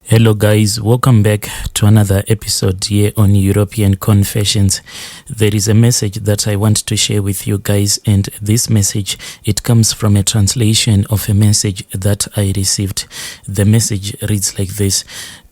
Hello guys, welcome back to another episode here on European Confessions. There is a message that I want to share with you guys, and this message, it comes from a translation of a message that I received. The message reads like this: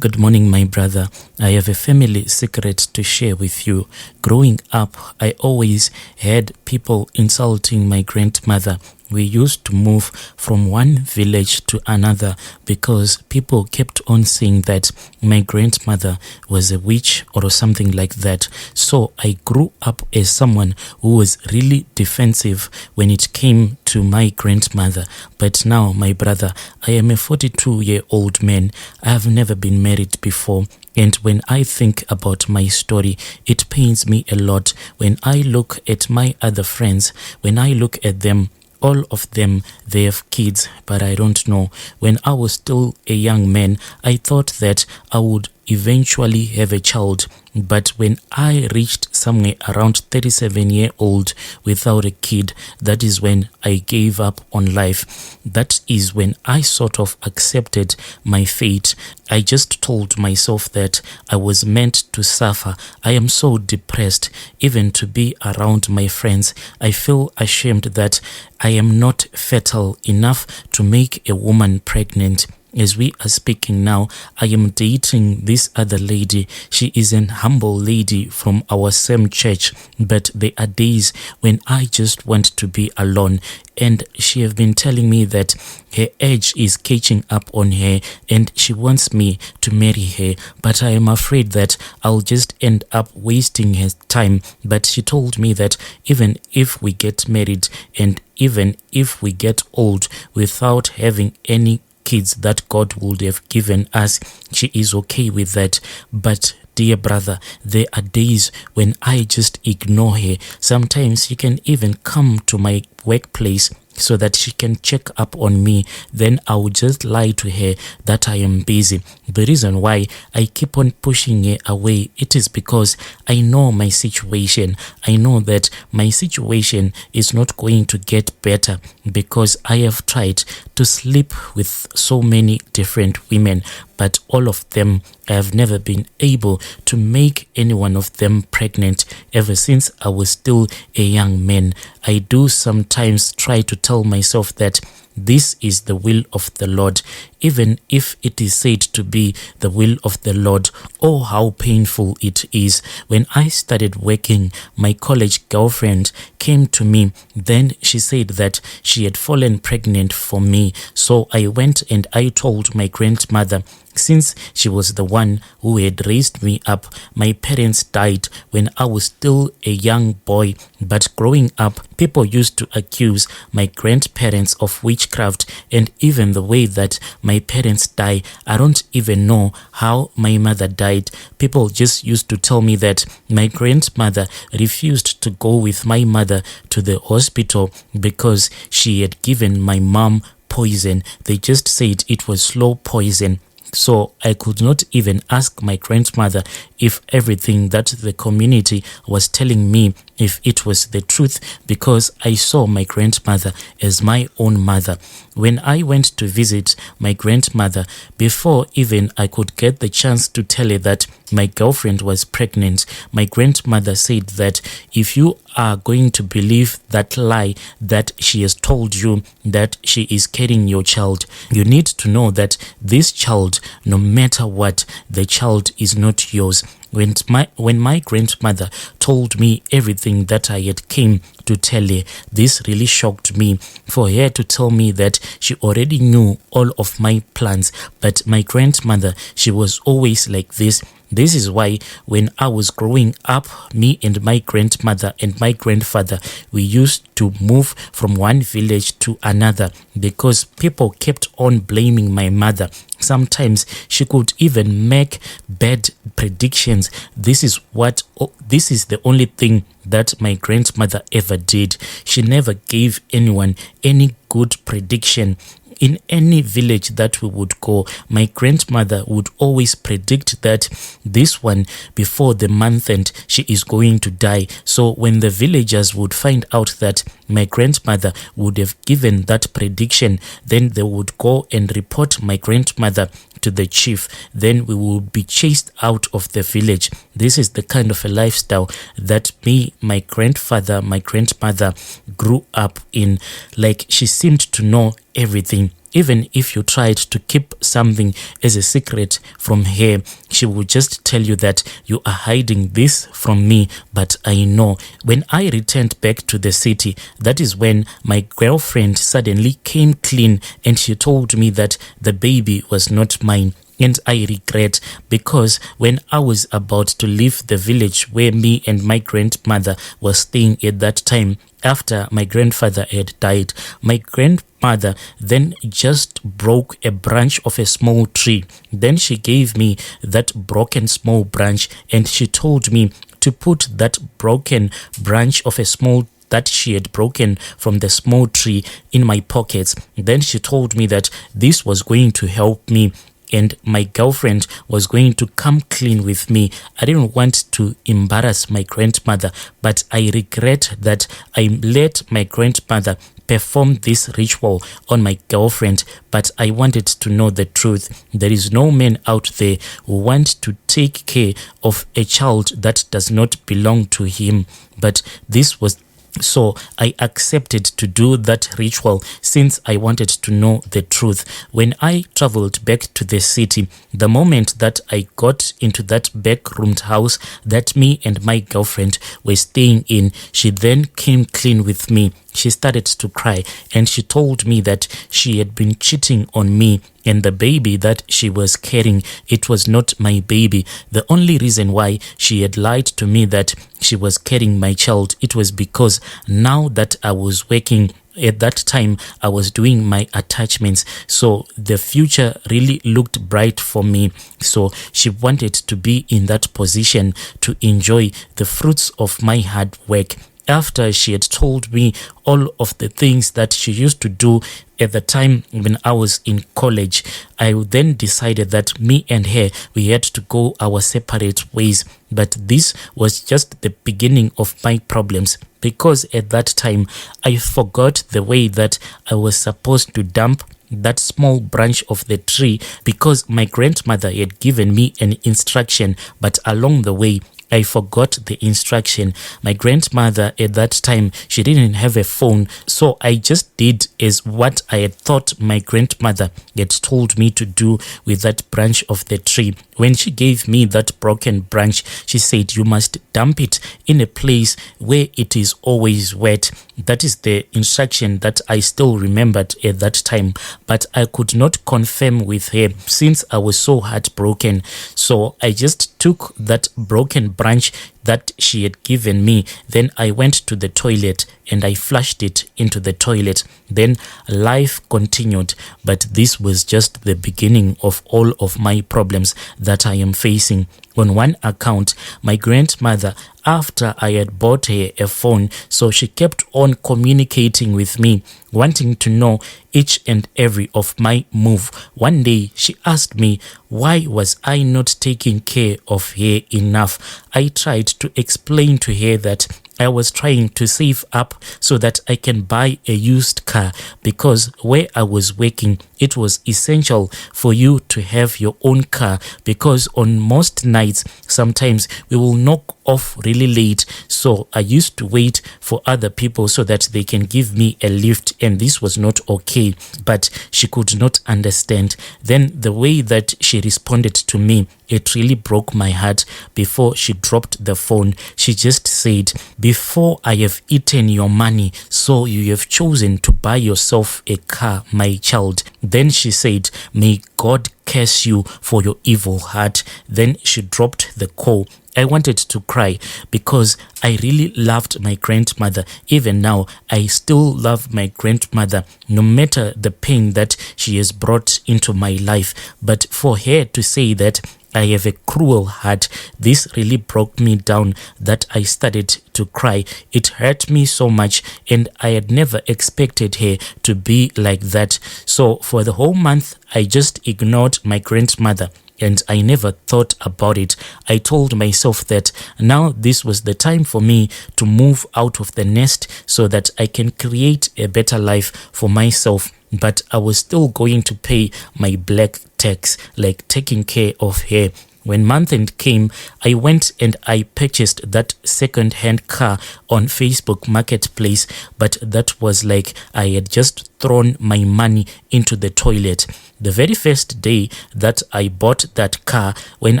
Good morning, my brother. I have a family secret to share with you. Growing up, I always had people insulting my grandmother. We used to move from one village to another because people kept on saying that my grandmother was a witch or something like that. So I grew up as someone who was really defensive when it came to my grandmother. But now, my brother, I am a 42-year-old man. I have never been married before. And when I think about my story, it pains me a lot when I look at my other friends. When I look at them, all of them, they have kids, but I don't know. When I was still a young man, I thought that I would eventually have a child. But when I reached somewhere around 37-year-old without a kid, that is when I gave up on life. That is when I sort of accepted my fate. I just told myself that I was meant to suffer. I am so depressed, even to be around my friends. I feel ashamed that I am not fertile enough to make a woman pregnant. As we are speaking now, I am dating this other lady. She is an humble lady from our same church, but there are days when I just want to be alone. And she have been telling me that her age is catching up on her and she wants me to marry her. But I am afraid that I'll just end up wasting her time. But she told me that even if we get married and even if we get old without having any kids that God would have given us, she is okay with that. But dear brother, there are days when I just ignore her. Sometimes she can even come to my workplace so that she can check up on me. Then I will just lie to her that I am busy. The reason why I keep on pushing her away, it is because I know my situation. I know that my situation is not going to get better because I have tried to sleep with so many different women, but all of them, I have never been able to make any one of them pregnant ever since I was still a young man. I do sometimes try to tell myself that this is the will of the Lord, even if it is said to be the will of the Lord. Oh, how painful it is. When I started working, my college girlfriend came to me. Then she said that she had fallen pregnant for me. So I went and I told my grandmother. Since she was the one who had raised me up, my parents died when I was still a young boy. But growing up, people used to accuse my grandparents of witchcraft, and even the way that my parents die, I don't even know how my mother died. People just used to tell me that my grandmother refused to go with my mother to the hospital because she had given my mom poison. They just said it was slow poison. So I could not even ask my grandmother if everything that the community was telling me, if it was the truth, because I saw my grandmother as my own mother. When I went to visit my grandmother, before even I could get the chance to tell her that my girlfriend was pregnant, my grandmother said that if you are going to believe that lie that she has told you that she is carrying your child, you need to know that this child, no matter what, the child is not yours. When my grandmother told me everything that I had came to tell her, this really shocked me. For her to tell me that she already knew all of my plans, but my grandmother, she was always like this. This is why when I was growing up, me and my grandmother and my grandfather, we used to move from one village to another because people kept on blaming my mother. Sometimes she could even make bad predictions. This is the only thing that my grandmother ever did. She never gave anyone any good prediction. In any village that we would go, my grandmother would always predict that this one, before the month end, she is going to die. So when the villagers would find out that my grandmother would have given that prediction, then they would go and report my grandmother to the chief, then we will be chased out of the village. This is the kind of a lifestyle that me, my grandfather, my grandmother grew up in. Like, she seemed to know everything. Even if you tried to keep something as a secret from her, she would just tell you that you are hiding this from me, but I know. When I returned back to the city, that is when my girlfriend suddenly came clean and she told me that the baby was not mine. And I regret, because when I was about to leave the village where me and my grandmother were staying at that time, after my grandfather had died, my grandmother then just broke a branch of a small tree. Then she gave me that broken small branch and she told me to put that broken branch of a small that she had broken from the small tree in my pockets. Then she told me that this was going to help me and my girlfriend was going to come clean with me. I didn't want to embarrass my grandmother, but I regret that I let my grandmother perform this ritual on my girlfriend, but I wanted to know the truth. There is no man out there who wants to take care of a child that does not belong to him. But this was so I accepted to do that ritual since I wanted to know the truth. When I traveled back to the city, the moment that I got into that back-roomed house that me and my girlfriend were staying in, she then came clean with me. She started to cry and she told me that she had been cheating on me, and the baby that she was carrying, it was not my baby. The only reason why she had lied to me that she was carrying my child, it was because now that I was working, at that time I was doing my attachments, so the future really looked bright for me. So she wanted to be in that position to enjoy the fruits of my hard work. After she had told me all of the things that she used to do at the time when I was in college, I then decided that me and her, we had to go our separate ways. But this was just the beginning of my problems, because at that time I forgot the way that I was supposed to dump that small branch of the tree, because my grandmother had given me an instruction, but along the way I forgot the instruction. My grandmother at that time, she didn't have a phone, so I just did as what I had thought my grandmother had told me to do with that branch of the tree. When she gave me that broken branch, she said, you must dump it in a place where it is always wet. That is the instruction that I still remembered at that time, but I could not confirm with her since I was so heartbroken. So I just took that broken branch that she had given me. Then I went to the toilet and I flushed it into the toilet. Then life continued, but this was just the beginning of all of my problems that I am facing. On one account, my grandmother, after I had bought her a phone, so she kept on communicating with me, wanting to know each and every of my move. One day she asked me, why was I not taking care of her enough? I tried to explain to her that I was trying to save up so that I can buy a used car, because where I was working, it was essential for you to have your own car, because on most nights, sometimes we will knock off really late. So I used to wait for other people so that they can give me a lift, and this was not okay, but she could not understand. Then the way that she responded to me, it really broke my heart. Before she dropped the phone, she just said, before I have eaten your money, so you have chosen to buy yourself a car, my child. Then she said, may God curse you for your evil heart. Then she dropped the call. I wanted to cry because I really loved my grandmother. Even now, I still love my grandmother, no matter the pain that she has brought into my life. But for her to say that I have a cruel heart, this really broke me down that I started to cry. It hurt me so much, and I had never expected her to be like that. So for the whole month, I just ignored my grandmother, and I never thought about it. I told myself that now this was the time for me to move out of the nest so that I can create a better life for myself. but I was still going to pay my black tax, like taking care of her. When month end came, I went and I purchased that second-hand car on Facebook Marketplace, but that was like I had just thrown my money into the toilet. The very first day that I bought that car, when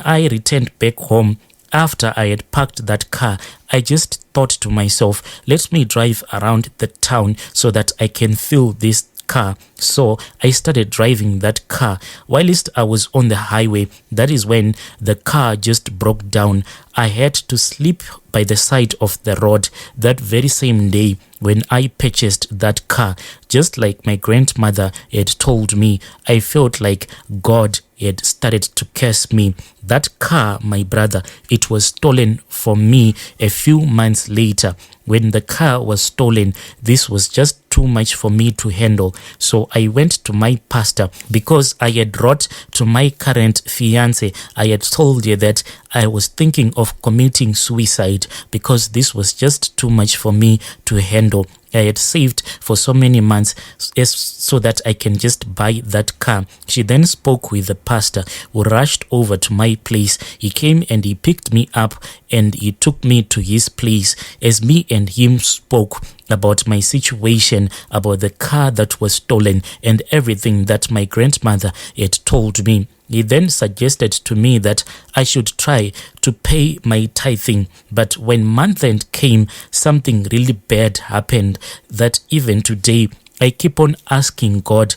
I returned back home, after I had parked that car, I just thought to myself, let me drive around the town so that I can feel this car. So I started driving that car. Whilst I was on the highway, that is when the car just broke down. I had to sleep by the side of the road that very same day when I purchased that car. Just like my grandmother had told me, I felt like God had started to curse me. That car, my brother, it was stolen from me a few months later. When the car was stolen, this was just too much for me to handle. So I went to my pastor because I had wrote to my current fiance. I had told her that I was thinking of committing suicide because this was just too much for me to handle. I had saved for so many months so that I can just buy that car. She then spoke with the pastor who rushed over to my place. He came and he picked me up and he took me to his place. As me and him spoke about my situation, about the car that was stolen and everything that my grandmother had told me, he then suggested to me that I should try to pay my tithing. But when month end came, something really bad happened that even today I keep on asking God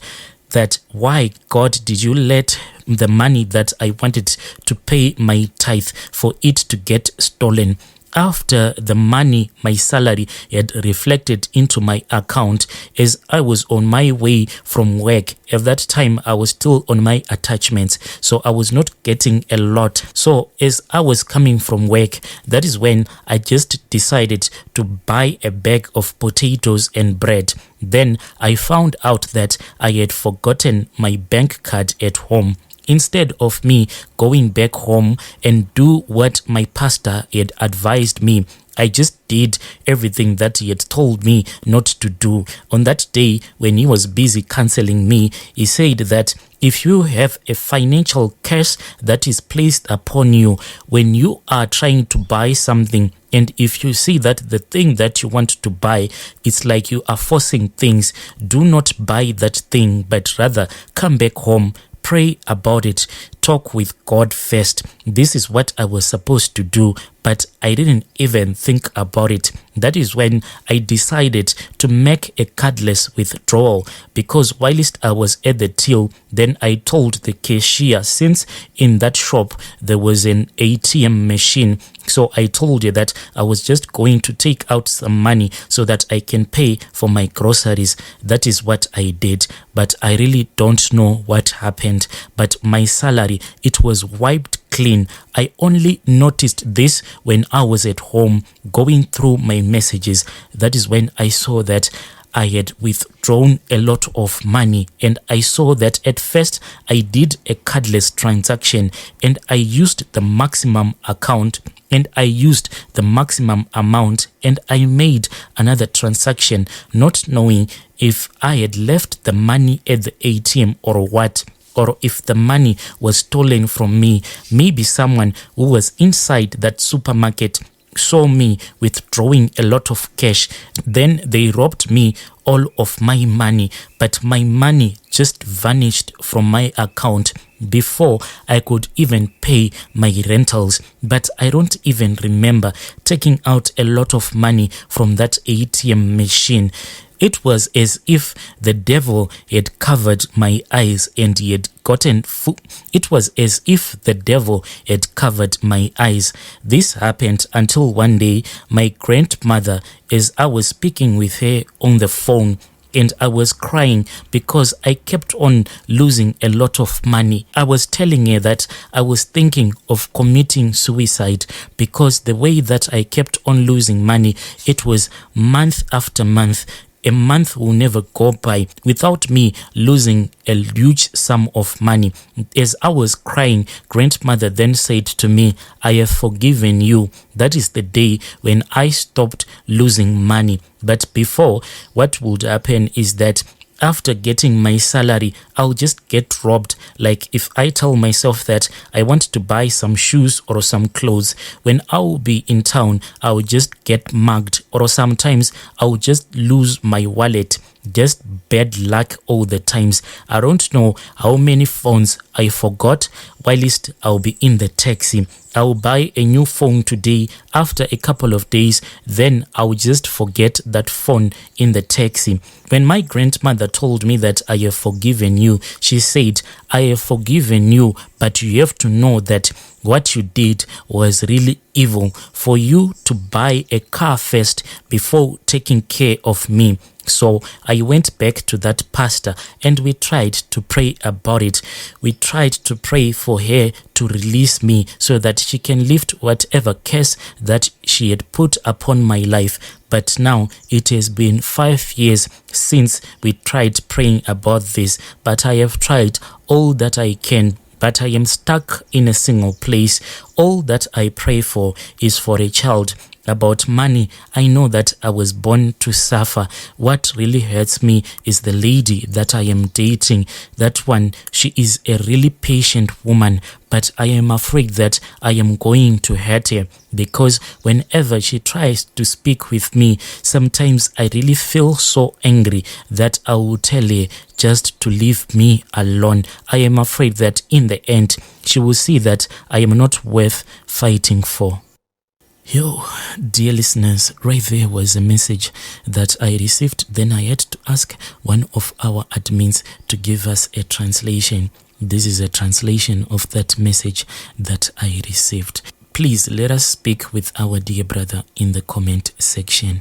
that why, God, did you let the money that I wanted to pay my tithe for it to get stolen? After the money, my salary had reflected into my account as I was on my way from work. At that time, I was still on my attachments, so I was not getting a lot. So as I was coming from work, that is when I just decided to buy a bag of potatoes and bread. Then I found out that I had forgotten my bank card at home. Instead of me going back home and do what my pastor had advised me, I just did everything that he had told me not to do. On that day, when he was busy counseling me, he said that if you have a financial curse that is placed upon you when you are trying to buy something, and if you see that the thing that you want to buy, it's like you are forcing things, do not buy that thing, but rather come back home, pray about it, talk with God first. This is what I was supposed to do, but I didn't even think about it. That is when I decided to make a cardless withdrawal, because whilst I was at the till, then I told the cashier, since in that shop there was an ATM machine, so I told her that I was just going to take out some money so that I can pay for my groceries. That is what I did, but I really don't know what happened. But my salary, it was wiped clean. I only noticed this when I was at home going through my messages. That is when I saw that I had withdrawn a lot of money, and I saw that at first I did a cardless transaction and I used the maximum account and I used the maximum amount, and I made another transaction not knowing if I had left the money at the ATM or what, or if the money was stolen from me. Maybe someone who was inside that supermarket saw me withdrawing a lot of cash. Then they robbed me all of my money, but my money just vanished from my account before I could even pay my rentals. But I don't even remember taking out a lot of money from that ATM machine. It was as if the devil had covered my eyes and he had gotten it was as if the devil had covered my eyes. This happened until one day my grandmother, as I was speaking with her on the phone, and I was crying because I kept on losing a lot of money. I was telling her that I was thinking of committing suicide because the way that I kept on losing money, it was month after month. A month will never go by without me losing a huge sum of money. As I was crying, grandmother then said to me, I have forgiven you. That is the day when I stopped losing money. But before, what would happen is that after getting my salary, I'll just get robbed. Like if I tell myself that I want to buy some shoes or some clothes, when I'll be in town, I'll just get mugged, or sometimes I'll just lose my wallet. Just bad luck all the times. I don't know how many phones I forgot whilst I'll be in the taxi. I'll buy a new phone today. After a couple of days, then I'll just forget that phone in the taxi. When my grandmother told me that I have forgiven you, she said, I have forgiven you, but you have to know that what you did was really evil. For you to buy a car first before taking care of me. So I went back to that pastor and we tried to pray about it. We tried to pray for her to release me so that she can lift whatever curse that she had put upon my life. But now it has been 5 years since we tried praying about this, but I have tried all that I can. But I am stuck in a single place. All that I pray for is for a child. About money, I know that I was born to suffer. What really hurts me is the lady that I am dating. That one, she is a really patient woman, but I am afraid that I am going to hurt her, because whenever she tries to speak with me, sometimes I really feel so angry that I will tell her just to leave me alone. I am afraid that in the end, she will see that I am not worth fighting for. Yo, dear listeners, right there was a message that I received. Then I had to ask one of our admins to give us a translation. This is a translation of that message that I received. Please let us speak with our dear brother in the comment section.